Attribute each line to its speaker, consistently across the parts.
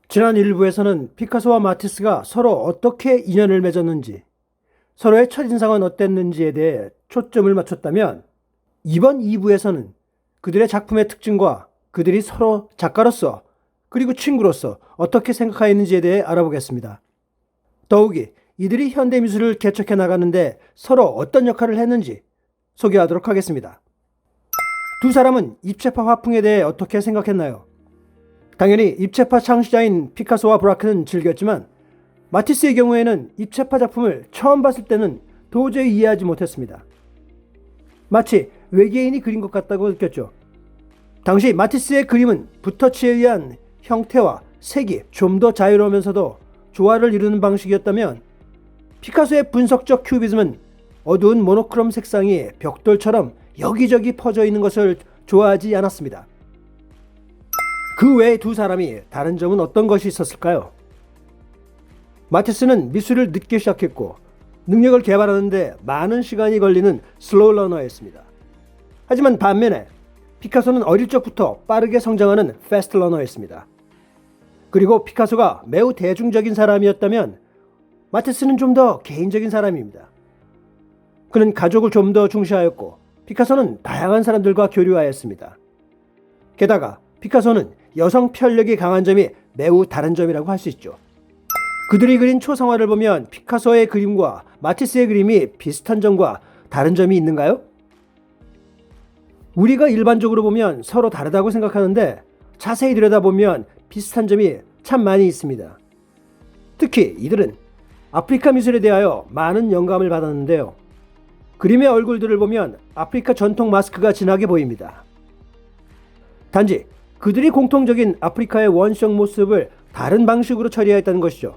Speaker 1: 지난 일부에서는 피카소와 마티스가 서로 어떻게 인연을 맺었는지, 서로의 첫인상은 어땠는지에 대해 초점을 맞췄다면, 이번 2부에서는 그들의 작품의 특징과 그들이 서로 작가로서 그리고 친구로서 어떻게 생각하였는지에 대해 알아보겠습니다. 더욱이 이들이 현대미술을 개척해 나가는데 서로 어떤 역할을 했는지 소개하도록 하겠습니다. 두 사람은 입체파 화풍에 대해 어떻게 생각했나요? 당연히 입체파 창시자인 피카소와 브라크는 즐겼지만 마티스의 경우에는 입체파 작품을 처음 봤을 때는 도저히 이해하지 못했습니다. 마치 외계인이 그린 것 같다고 느꼈죠. 당시 마티스의 그림은 붓터치에 의한 형태와 색이 좀 더 자유로우면서도 조화를 이루는 방식이었다면, 피카소의 분석적 큐비즘은 어두운 모노크롬 색상이 벽돌처럼 여기저기 퍼져 있는 것을 좋아하지 않았습니다. 그 외에 두 사람이 다른 점은 어떤 것이 있었을까요? 마티스는 미술을 늦게 시작했고 능력을 개발하는데 많은 시간이 걸리는 슬로우 러너였습니다. 하지만 반면에 피카소는 어릴 적부터 빠르게 성장하는 패스트 러너였습니다. 그리고 피카소가 매우 대중적인 사람이었다면 마티스는 좀 더 개인적인 사람입니다. 그는 가족을 좀 더 중시하였고 피카소는 다양한 사람들과 교류하였습니다. 게다가 피카소는 여성 편력이 강한 점이 매우 다른 점이라고 할 수 있죠. 그들이 그린 초상화를 보면 피카소의 그림과 마티스의 그림이 비슷한 점과 다른 점이 있는가요? 우리가 일반적으로 보면 서로 다르다고 생각하는데 자세히 들여다보면 비슷한 점이 참 많이 있습니다. 특히 이들은 아프리카 미술에 대하여 많은 영감을 받았는데요. 그림의 얼굴들을 보면 아프리카 전통 마스크가 진하게 보입니다. 단지 그들이 공통적인 아프리카의 원시적 모습을 다른 방식으로 처리했다는 것이죠.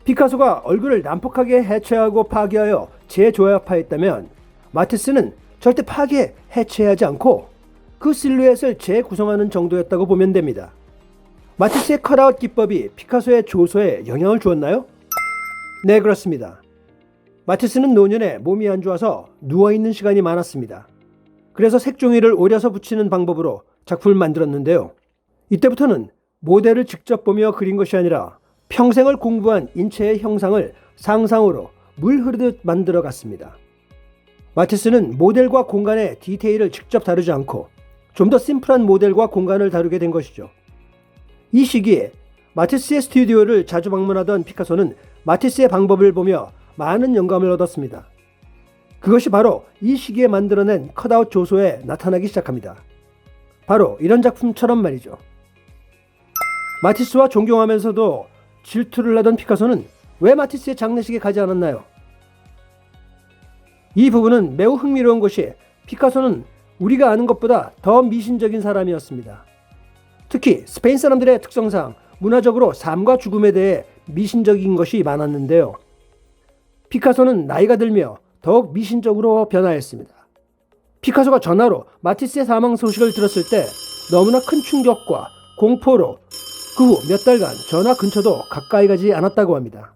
Speaker 1: 피카소가 얼굴을 난폭하게 해체하고 파괴하여 재조합하였다면 마티스는 절대 파괴, 해체하지 않고 그 실루엣을 재구성하는 정도였다고 보면 됩니다. 마티스의 컷아웃 기법이 피카소의 조소에 영향을 주었나요? 네, 그렇습니다. 마티스는 노년에 몸이 안 좋아서 누워있는 시간이 많았습니다. 그래서 색종이를 오려서 붙이는 방법으로 작품을 만들었는데요. 이때부터는 모델을 직접 보며 그린 것이 아니라 평생을 공부한 인체의 형상을 상상으로 물 흐르듯 만들어 갔습니다. 마티스는 모델과 공간의 디테일을 직접 다루지 않고 좀 더 심플한 모델과 공간을 다루게 된 것이죠. 이 시기에 마티스의 스튜디오를 자주 방문하던 피카소는 마티스의 방법을 보며 많은 영감을 얻었습니다. 그것이 바로 이 시기에 만들어낸 컷아웃 조소에 나타나기 시작합니다. 바로 이런 작품처럼 말이죠. 마티스와 존경하면서도 질투를 하던 피카소는 왜 마티스의 장례식에 가지 않았나요? 이 부분은 매우 흥미로운 것이 피카소는 우리가 아는 것보다 더 미신적인 사람이었습니다. 특히 스페인 사람들의 특성상 문화적으로 삶과 죽음에 대해 미신적인 것이 많았는데요. 피카소는 나이가 들며 더욱 미신적으로 변화했습니다. 피카소가 전화로 마티스의 사망 소식을 들었을 때 너무나 큰 충격과 공포로 그 후 몇 달간 전화 근처도 가까이 가지 않았다고 합니다.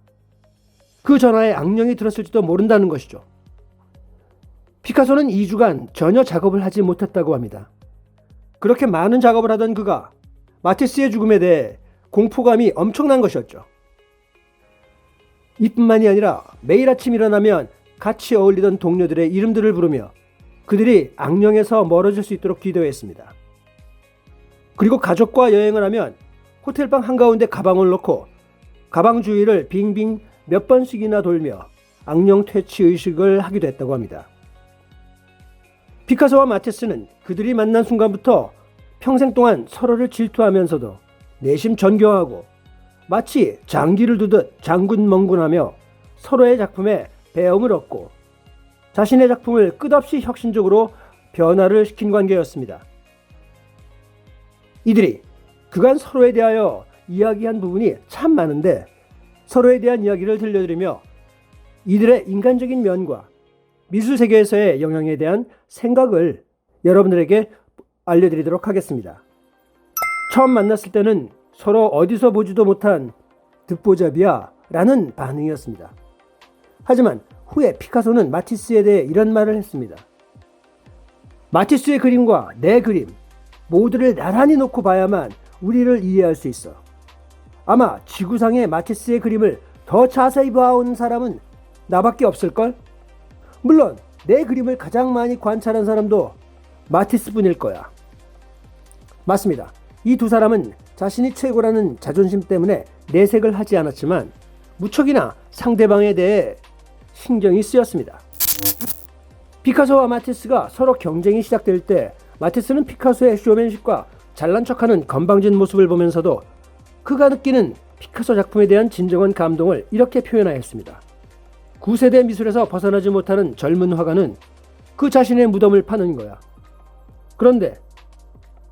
Speaker 1: 그 전화에 악령이 들었을지도 모른다는 것이죠. 피카소는 2주간 전혀 작업을 하지 못했다고 합니다. 그렇게 많은 작업을 하던 그가 마티스의 죽음에 대해 공포감이 엄청난 것이었죠. 이뿐만이 아니라 매일 아침 일어나면 같이 어울리던 동료들의 이름들을 부르며 그들이 악령에서 멀어질 수 있도록 기도했습니다. 그리고 가족과 여행을 하면 호텔방 한가운데 가방을 넣고 가방 주위를 빙빙 몇 번씩이나 돌며 악령 퇴치 의식을 하기도 했다고 합니다. 피카소와 마티스는 그들이 만난 순간부터 평생 동안 서로를 질투하면서도 내심 존경하고 마치 장기를 두듯 장군멍군하며 서로의 작품에 배움을 얻고 자신의 작품을 끝없이 혁신적으로 변화를 시킨 관계였습니다. 이들이 그간 서로에 대하여 이야기한 부분이 참 많은데 서로에 대한 이야기를 들려드리며 이들의 인간적인 면과 미술 세계에서의 영향에 대한 생각을 여러분들에게 알려드리도록 하겠습니다. 처음 만났을 때는 서로 어디서 보지도 못한 듣보잡이야 라는 반응이었습니다. 하지만 후에 피카소는 마티스에 대해 이런 말을 했습니다. 마티스의 그림과 내 그림 모두를 나란히 놓고 봐야만 우리를 이해할 수 있어. 아마 지구상의 마티스의 그림을 더 자세히 봐온 사람은 나밖에 없을걸? 물론 내 그림을 가장 많이 관찰한 사람도 마티스뿐일 거야. 맞습니다. 이 두 사람은 자신이 최고라는 자존심 때문에 내색을 하지 않았지만 무척이나 상대방에 대해 신경이 쓰였습니다. 피카소와 마티스가 서로 경쟁이 시작될 때 마티스는 피카소의 쇼맨십과 잘난 척하는 건방진 모습을 보면서도 그가 느끼는 피카소 작품에 대한 진정한 감동을 이렇게 표현하였습니다. 9세대 미술에서 벗어나지 못하는 젊은 화가는 그 자신의 무덤을 파는 거야. 그런데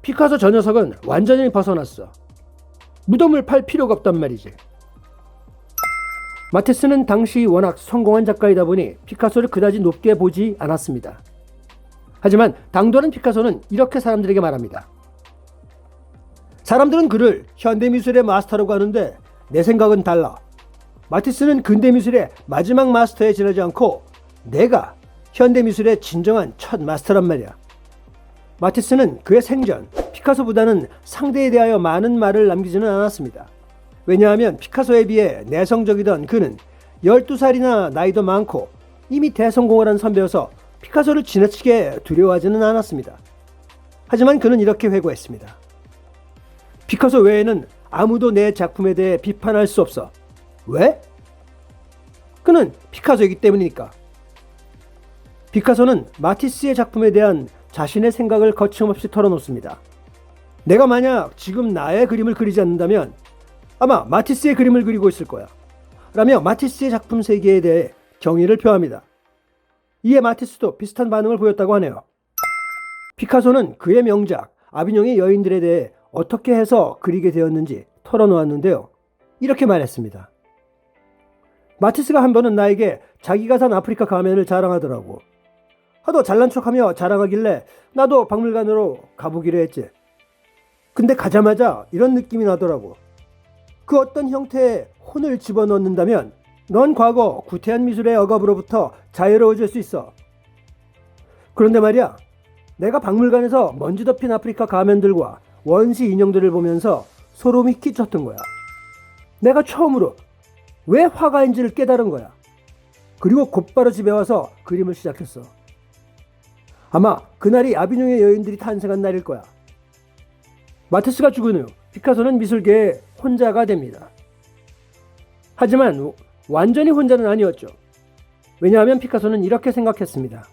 Speaker 1: 피카소 저 녀석은 완전히 벗어났어. 무덤을 팔 필요가 없단 말이지. 마티스는 당시 워낙 성공한 작가이다 보니 피카소를 그다지 높게 보지 않았습니다. 하지만 당돌한 피카소는 이렇게 사람들에게 말합니다. 사람들은 그를 현대미술의 마스터라고 하는데 내 생각은 달라. 마티스는 근대미술의 마지막 마스터에 지나지 않고 내가 현대미술의 진정한 첫 마스터란 말이야. 마티스는 그의 생전 피카소보다는 상대에 대하여 많은 말을 남기지는 않았습니다. 왜냐하면 피카소에 비해 내성적이던 그는 12살이나 나이도 많고 이미 대성공을 한 선배여서 피카소를 지나치게 두려워하지는 않았습니다. 하지만 그는 이렇게 회고했습니다. 피카소 외에는 아무도 내 작품에 대해 비판할 수 없어. 왜? 그는 피카소이기 때문이니까. 피카소는 마티스의 작품에 대한 자신의 생각을 거침없이 털어놓습니다. 내가 만약 지금 나의 그림을 그리지 않는다면 아마 마티스의 그림을 그리고 있을 거야. 라며 마티스의 작품 세계에 대해 경의를 표합니다. 이에 마티스도 비슷한 반응을 보였다고 하네요. 피카소는 그의 명작 아비뇽의 여인들에 대해 어떻게 해서 그리게 되었는지 털어놓았는데요. 이렇게 말했습니다. 마티스가 한 번은 나에게 자기가 산 아프리카 가면을 자랑하더라고. 하도 잘난 척하며 자랑하길래 나도 박물관으로 가보기로 했지. 근데 가자마자 이런 느낌이 나더라고. 그 어떤 형태의 혼을 집어넣는다면 넌 과거 구태한 미술의 억압으로부터 자유로워질 수 있어. 그런데 말이야, 내가 박물관에서 먼지 덮인 아프리카 가면들과 원시 인형들을 보면서 소름이 끼쳤던 거야. 내가 처음으로 왜 화가인지를 깨달은 거야. 그리고 곧바로 집에 와서 그림을 시작했어. 아마 그날이 아비뇽의 여인들이 탄생한 날일 거야. 마티스가 죽은 후 피카소는 미술계의 혼자가 됩니다. 하지만 완전히 혼자는 아니었죠. 왜냐하면 피카소는 이렇게 생각했습니다.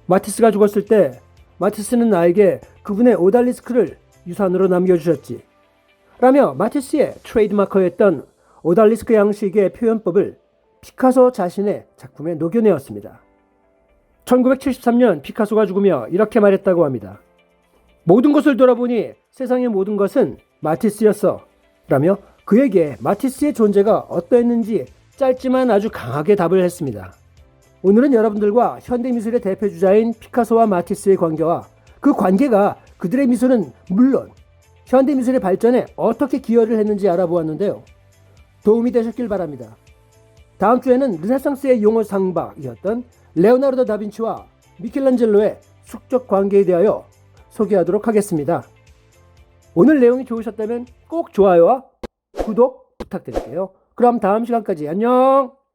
Speaker 1: 마티스가 죽었을 때 마티스는 나에게 그분의 오달리스크를 유산으로 남겨주셨지. 라며 마티스의 트레이드마커였던 오달리스크 양식의 표현법을 피카소 자신의 작품에 녹여내었습니다. 1973년 피카소가 죽으며 이렇게 말했다고 합니다. 모든 것을 돌아보니 세상의 모든 것은 마티스였어. 라며 그에게 마티스의 존재가 어떠했는지 짧지만 아주 강하게 답을 했습니다. 오늘은 여러분들과 현대미술의 대표주자인 피카소와 마티스의 관계와 그 관계가 그들의 미술은 물론 현대미술의 발전에 어떻게 기여를 했는지 알아보았는데요. 도움이 되셨길 바랍니다. 다음 주에는 르네상스의 용어 상박이었던 레오나르도 다빈치와 미켈란젤로의 숙적 관계에 대하여 소개하도록 하겠습니다. 오늘 내용이 좋으셨다면 꼭 좋아요와 구독 부탁드릴게요. 그럼 다음 시간까지 안녕!